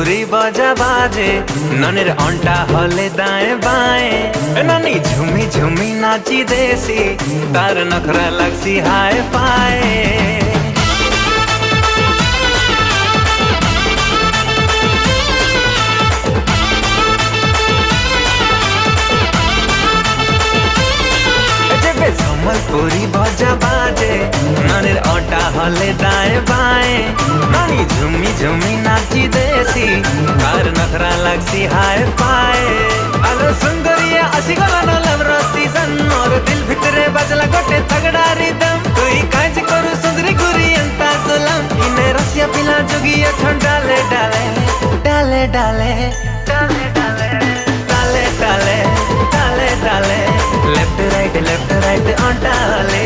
পুরি বজা বাজে ননের অন্টা হলে দায়ে বায়ে ননি ঝুমি ঝুমি নাচি দেশি তার নখরা লাগছি হায় পায়ে সম্বলপুরি বজা বাজে ননের অটা হলে দায়ে বায়ে ননি ঝুমি ঝুমি নাচি দেশি তার নখরা লাগছি হায় পায়ে আলো সুন্দরিয়া আসি গলা নলম রসিজন মোর দিল ভিতরে বাজলা গোটে তগড়া রিদম তুই কাজ করু সুন্দরি গুরি अंता सुलम इने रसिया पिला जोगिया ठन डाले डाले डाले डाले डाले डाले डाले डाले डाले लेफ्ट राइट on डाले